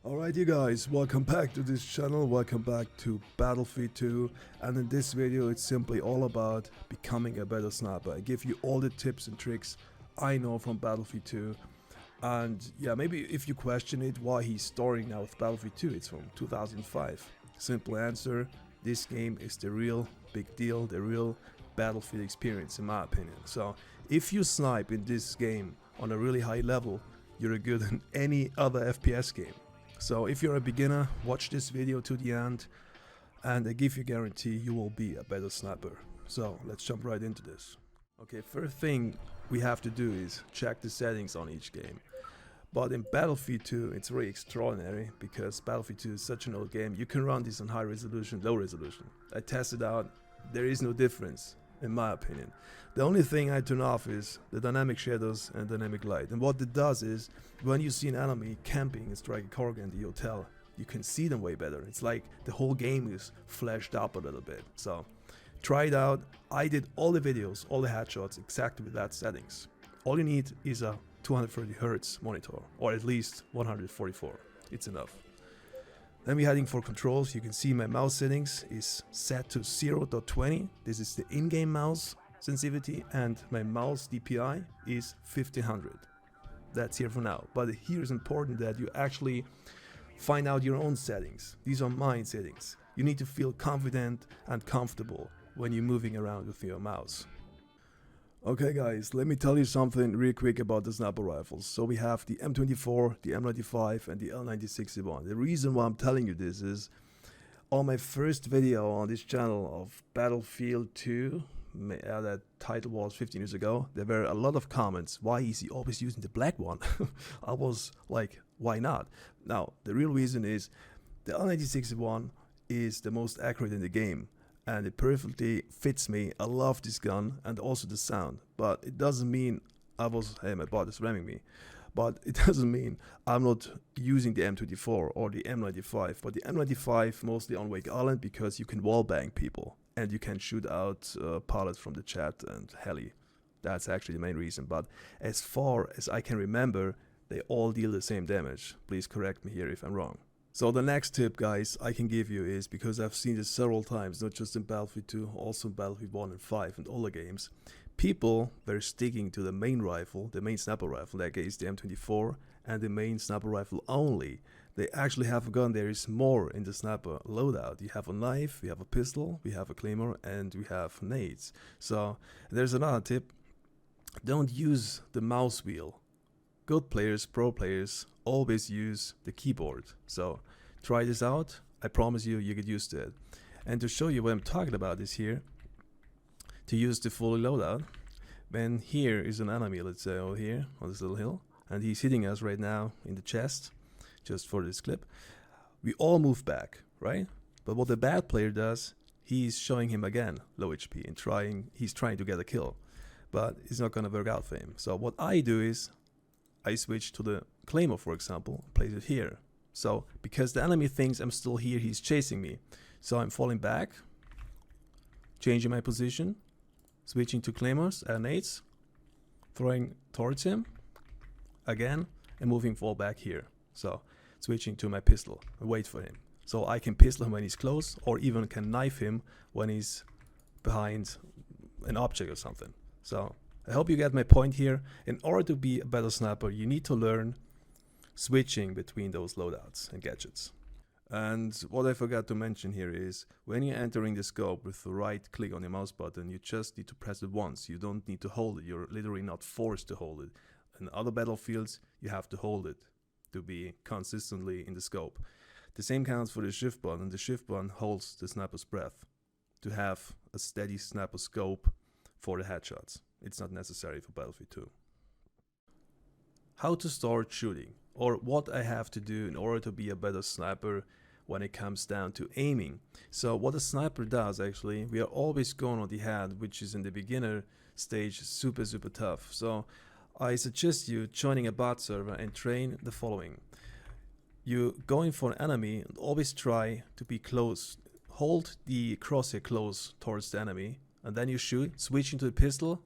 Alright you guys, welcome back to this channel, welcome back to Battlefield 2, and in this video it's simply all about becoming a better sniper. I give you all the tips and tricks I know from Battlefield 2, and yeah, maybe if you question it, why he's starting now with Battlefield 2, it's from 2005. Simple answer, this game is the real big deal, the real Battlefield experience in my opinion. So if you snipe in this game on a really high level, you're good in any other FPS game. So if you're a beginner, watch this video to the end and I give you guarantee you will be a better sniper. So let's jump right into this. Okay, first thing we have to do is check the settings on each game. But in Battlefield 2 it's really extraordinary because Battlefield 2 is such an old game. You can run this on high resolution, low resolution. I tested out, there is no difference in my opinion. The only thing I turn off is the dynamic shadows and dynamic light. And what it does is, when you see an enemy camping and strike a cargo in the hotel, you can see them way better. It's like the whole game is flashed up a little bit. So try it out. I did all the videos, all the headshots exactly with that settings. All you need is a 230 Hz monitor, or at least 144. It's enough. Then we're heading for controls. You can see my mouse settings is set to 0.20. This is the in-game mouse sensitivity, and my mouse DPI is 1500. That's here for now. But here is important that you actually find out your own settings. These are my settings. You need to feel confident and comfortable when you're moving around with your mouse. Okay guys, let me tell you something real quick about the sniper rifles. So we have the M24, the M95 and the L9061. The reason why I'm telling you this is, on my first video on this channel of Battlefield 2, that title was 15 years ago, there were a lot of comments, why is he always using the black one? I was like, why not? Now, the real reason is, the L9061 is the most accurate in the game. And it perfectly fits me. I love this gun and also the sound, but it doesn't mean hey, my bot is ramming me, but it doesn't mean I'm not using the M24 or the M95, but the M95 mostly on Wake Island because you can wallbang people and you can shoot out pilots from the chat and heli. That's actually the main reason, but as far as I can remember, they all deal the same damage. Please correct me here if I'm wrong. So the next tip guys I can give you is, because I've seen this several times, not just in Battlefield 2, also in Battlefield 1 and 5 and all the games, people were sticking to the main rifle, the main sniper rifle, that is the M24, and the main sniper rifle only. They actually have a gun, there is more in the sniper loadout. You have a knife, we have a pistol, we have a Claymore, and we have nades. So there's another tip, don't use the mouse wheel. Good players, pro players, always use the keyboard. So try this out. I promise you, you get used to it. And to show you what I'm talking about is here, to use the full loadout. When here is an enemy, let's say over here on this little hill, and he's hitting us right now in the chest, just for this clip. We all move back, right? But what the bad player does, he's showing him again low HP and he's trying to get a kill, but it's not gonna work out for him. So what I do is, I switch to the Claymore, for example, place it here. So, because the enemy thinks I'm still here, he's chasing me. So I'm falling back, changing my position, switching to Claymores and nades, throwing towards him, again, and moving fall back here. So, switching to my pistol and wait for him. So I can pistol him when he's close, or even can knife him when he's behind an object or something. So, I hope you get my point here. In order to be a better sniper, you need to learn switching between those loadouts and gadgets. And what I forgot to mention here is, when you're entering the scope with the right click on your mouse button, you just need to press it once. You don't need to hold it. You're literally not forced to hold it. In other battlefields, you have to hold it to be consistently in the scope. The same counts for the shift button. The shift button holds the sniper's breath to have a steady sniper scope for the headshots. It's not necessary for Battlefield 2. How to start shooting, or what I have to do in order to be a better sniper when it comes down to aiming. So what a sniper does actually, we are always going on the head, which is in the beginner stage super tough. So I suggest you joining a bot server and train the following. You going for an enemy and always try to be close. Hold the crosshair close towards the enemy and then you shoot, switching to the pistol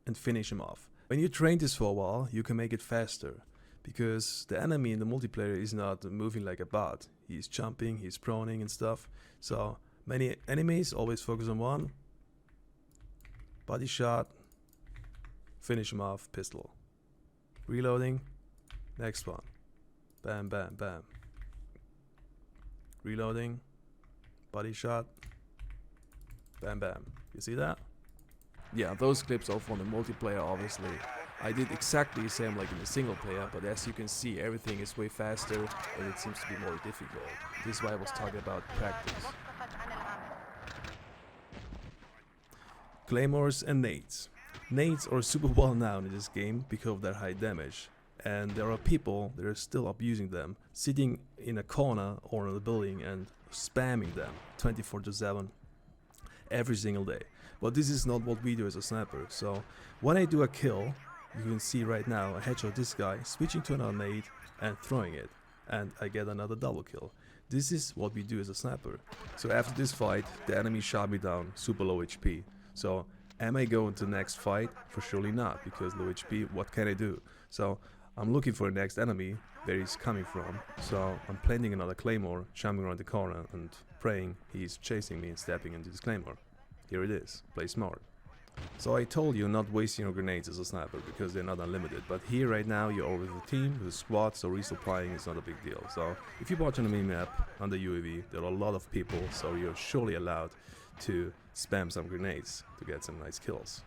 and finish him off. When you train this for a while, you can make it faster. because the enemy in the multiplayer is not moving like a bot. He's jumping, he's proning and stuff. So many enemies always focus on one. Body shot, finish him off, pistol. Reloading, next one. Bam, bam, bam. Reloading, body shot, bam, bam. You see that? Yeah, those clips are from the multiplayer, obviously. I did exactly the same like in the single player, but as you can see, everything is way faster and it seems to be more difficult. This is why I was talking about practice. Claymores and nades. Nades are super well known in this game because of their high damage. And there are people that are still abusing them, sitting in a corner or in a building and spamming them 24/7 every single day. But this is not what we do as a sniper. So when I do a kill, you can see right now I headshot this guy, switching to another nade and throwing it, and I get another double kill. This is what we do as a sniper. So after this fight, the enemy shot me down, super low HP. So am I going to the next fight? For surely not, because low HP, what can I do? So I'm looking for the next enemy, where he's coming from. So I'm planting another claymore, jumping around the corner and praying he's chasing me and stepping into this claymore. Here it is, play smart. So I told you not wasting your grenades as a sniper because they're not unlimited, but here right now you're all with a team, with a squad, so resupplying is not a big deal. So if you watch on the minimap on the UAV, there are a lot of people, so you're surely allowed to spam some grenades to get some nice kills.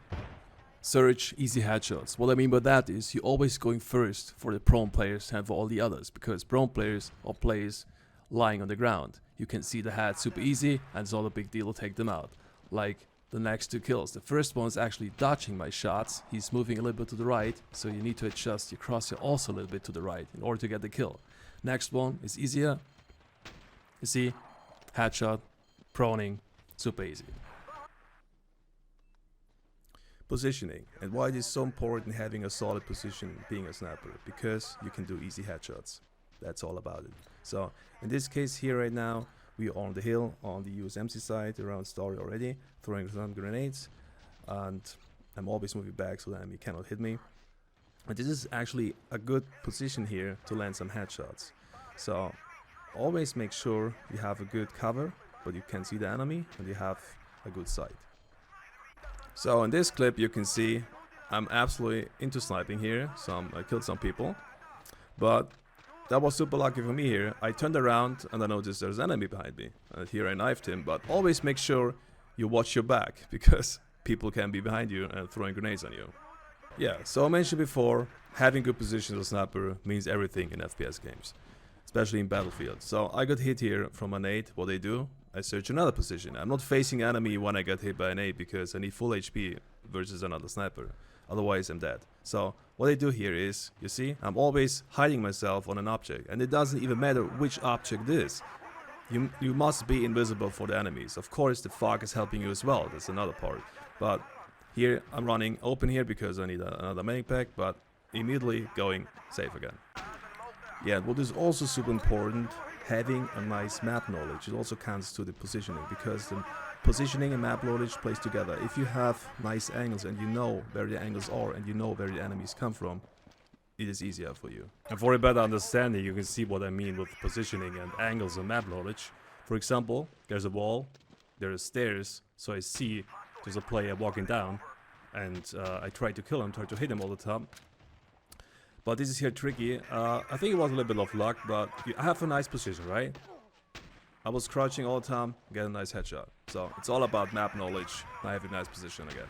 Search easy headshots. What I mean by that is you're always going first for the prone players and for all the others, because prone players are players lying on the ground. You can see the head super easy and it's not a big deal to take them out. Like the next two kills. The first one is actually dodging my shots. He's moving a little bit to the right, so you need to adjust your crosshair also a little bit to the right in order to get the kill. Next one is easier. You see, headshot, proning, super easy. Positioning, and why it is so important having a solid position being a sniper, because you can do easy headshots. That's all about it. So in this case here right now, we are on the hill on the USMC side around Story already, throwing some grenades, and I'm always moving back so the enemy cannot hit me. And this is actually a good position here to land some headshots. So always make sure you have a good cover, but you can see the enemy and you have a good sight. So in this clip you can see I'm absolutely into sniping here, so I killed some people, but that was super lucky for me here. I turned around and I noticed there's an enemy behind me. And here I knifed him, but always make sure you watch your back, because people can be behind you and throwing grenades on you. Yeah, so I mentioned before, having good positions as a sniper means everything in FPS games, especially in Battlefield. So I got hit here from a nade. What I do? I search another position. I'm not facing enemy when I get hit by a nade because I need full HP versus another sniper. Otherwise I'm dead. So what I do here is, you see, I'm always hiding myself on an object, and it doesn't even matter which object it is. You must be invisible for the enemies. Of course the fog is helping you as well, that's another part. But here I'm running open here because I need another medic pack, but immediately going safe again. Yeah, what is also super important, having a nice map knowledge. It also counts to the positioning, because the positioning and map knowledge plays together. If you have nice angles and you know where the angles are and you know where the enemies come from, it is easier for you. And for a better understanding, you can see what I mean with positioning and angles and map knowledge. For example, there's a wall, there are stairs, so I see there's a player walking down, and I try to kill him, try to hit him all the time. But this is here tricky. I think it was a little bit of luck, but I have a nice position, right? I was crouching all the time, get a nice headshot. So it's all about map knowledge. I have a nice position again.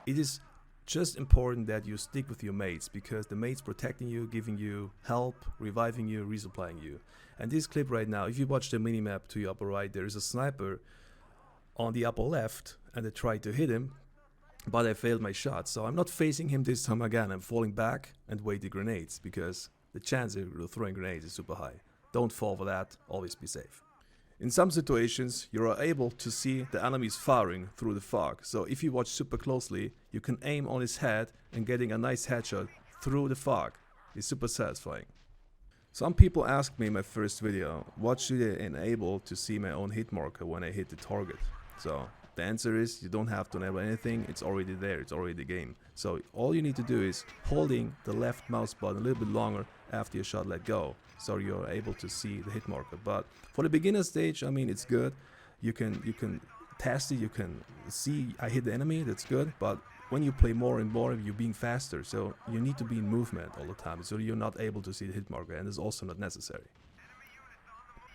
It is just important that you stick with your mates, because the mates protecting you, giving you help, reviving you, resupplying you. And this clip right now, if you watch the minimap to your upper right, there is a sniper on the upper left, and I tried to hit him, but I failed my shot. So I'm not facing him this time again. I'm falling back and wait the grenades, because the chance of throwing grenades is super high. Don't fall for that, always be safe. In some situations, you are able to see the enemies firing through the fog. So if you watch super closely, you can aim on his head and getting a nice headshot through the fog. It's super satisfying. Some people asked me in my first video, what should I enable to see my own hit marker when I hit the target? So The answer is you don't have to enable anything, it's already there, it's already the game. So all you need to do is holding the left mouse button a little bit longer after your shot let go, so you're able to see the hit marker. But for the beginner stage, I mean, it's good. You can test it, you can see I hit the enemy, that's good, but when you play more and more, you're being faster, so you need to be in movement all the time, so you're not able to see the hit marker, and it's also not necessary.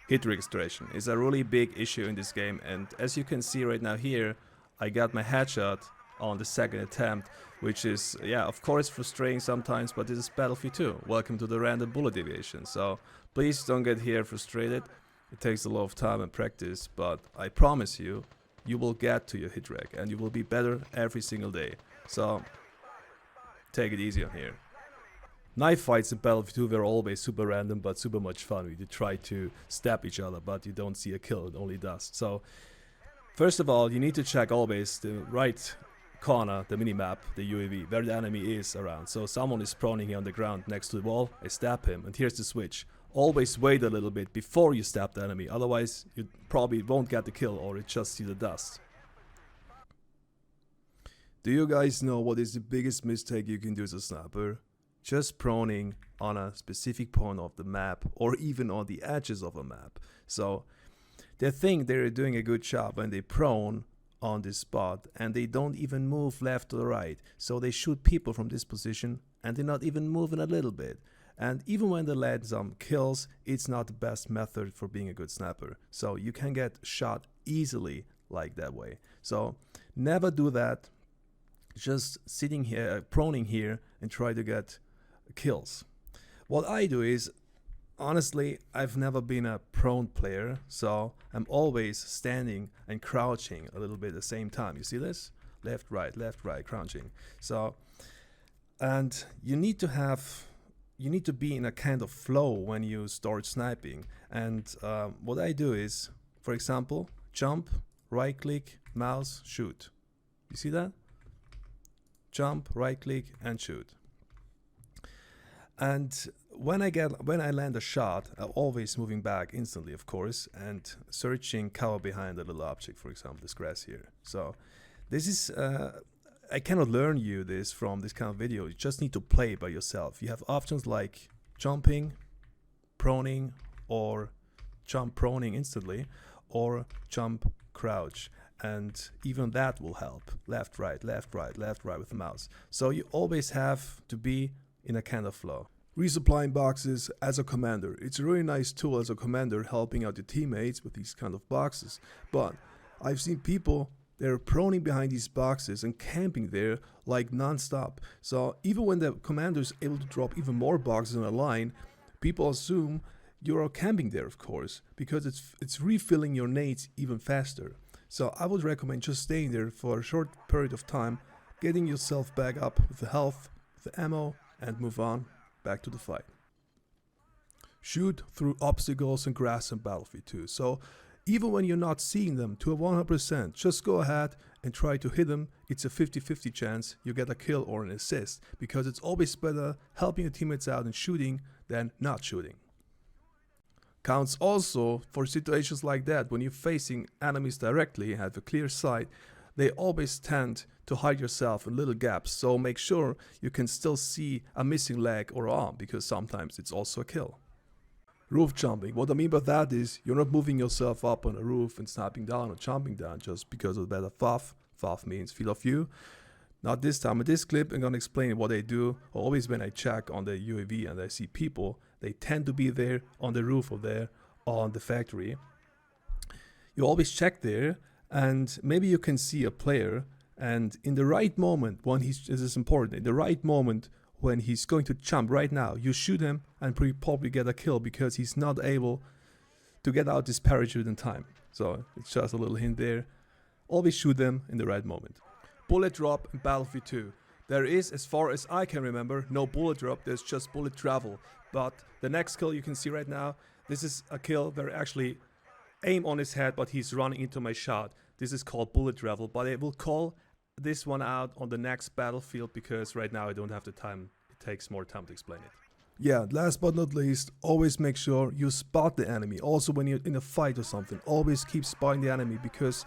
Hit registration is a really big issue in this game, and as you can see right now here, I got my headshot on the second attempt, which is, yeah, of course frustrating sometimes, but this is Battlefield 2. Welcome to the random bullet deviation, so please don't get here frustrated. It takes a lot of time and practice, but I promise you, you will get to your hitreg and you will be better every single day. So take it easy on here. Knife fights in Battlefield 2 were always super random but super much fun. You try to stab each other but you don't see a kill, it only dust. So first of all, you need to check always the right corner, the minimap, the UAV, where the enemy is around. So someone is proning here on the ground next to the wall, I stab him, and here's the switch. Always wait a little bit before you stab the enemy, otherwise you probably won't get the kill or you just see the dust. Do you guys know what is the biggest mistake you can do as a sniper? Just proning on a specific point of the map or even on the edges of a map. So they think they're doing a good job when they prone on this spot and they don't even move left or right. So they shoot people from this position and they're not even moving a little bit. And even when they land some kills, it's not the best method for being a good sniper. So you can get shot easily like that way. So never do that. Just sitting here, proning here and try to get kills. What I do is, honestly, I've never been a prone player, so I'm always standing and crouching a little bit at the same time. You see this? Left, right, crouching. So, and you need to be in a kind of flow when you start sniping. And what I do is, for example, jump, right click, mouse, shoot. You see that? Jump, right click, and shoot. And when I land a shot, I'm always moving back instantly, of course, and searching cover behind a little object, for example, this grass here. So this is, I cannot learn you this from this kind of video. You just need to play by yourself. You have options like jumping, proning, or jump proning instantly, or jump crouch. And even that will help. Left, right with the mouse. So you always have to be in a kind of flow. Resupplying boxes as a commander. It's a really nice tool as a commander, helping out your teammates with these kind of boxes. But I've seen people, they're proning behind these boxes and camping there like non-stop. So even when the commander is able to drop even more boxes in a line, people assume you're camping there, of course, because it's refilling your nades even faster. So I would recommend just staying there for a short period of time, getting yourself back up with the health, with the ammo, and move on back to the fight. Shoot through obstacles and grass in Battlefield 2. So even when you're not seeing them to a 100%, just go ahead and try to hit them. It's a 50-50 chance you get a kill or an assist, because it's always better helping your teammates out and shooting than not shooting. Counts also for situations like that when you're facing enemies directly and have a clear sight. They always tend to hide yourself in little gaps, so make sure you can still see a missing leg or arm, because sometimes it's also a kill. Roof jumping. What I mean by that is you're not moving yourself up on a roof and snapping down or jumping down just because of better FOV. FOV means field of view. Not this time. In this clip, I'm going to explain what I do. Always when I check on the UAV and I see people, they tend to be there on the roof or there on the factory. You always check there, and maybe you can see a player, and in the right moment when this is important, in the right moment when he's going to jump right now, you shoot him and probably get a kill because he's not able to get out this parachute in time. So it's just a little hint there. Always shoot them in the right moment. Bullet drop in Battlefield 2. There is, as far as I can remember, no bullet drop, there's just bullet travel. But the next kill you can see right now, this is a kill where I actually aim on his head, but he's running into my shot. This is called bullet travel, but I will call this one out on the next Battlefield because right now I don't have the time. It takes more time to explain it. Yeah, last but not least, always make sure you spot the enemy. Also when you're in a fight or something, always keep spotting the enemy, because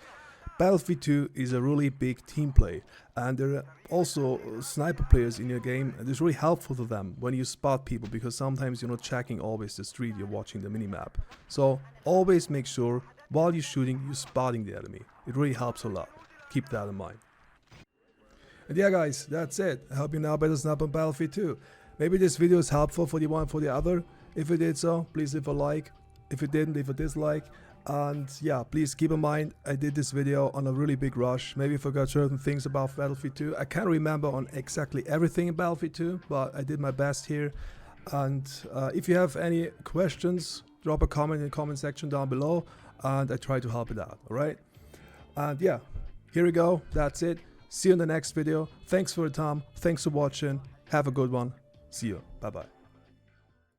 Battlefield 2 is a really big team play, and there are also sniper players in your game, and it's really helpful to them when you spot people, because sometimes you're not checking always the street, you're watching the minimap. So always make sure while you're shooting, you're spotting the enemy. It really helps a lot. Keep that in mind. And yeah guys, that's it. I hope you now better snipe on Battlefield 2. Maybe this video is helpful for the one for the other. If it did so, please leave a like. If it didn't, leave a dislike. And yeah, please keep in mind, I did this video on a really big rush. Maybe I forgot certain things about Battlefield 2. I can't remember on exactly everything in Battlefield 2, but I did my best here. And if you have any questions, drop a comment in the comment section down below, and I try to help it out, alright? And yeah, here we go. That's it. See you in the next video. Thanks for your time. Thanks for watching. Have a good one. See you. Bye-bye.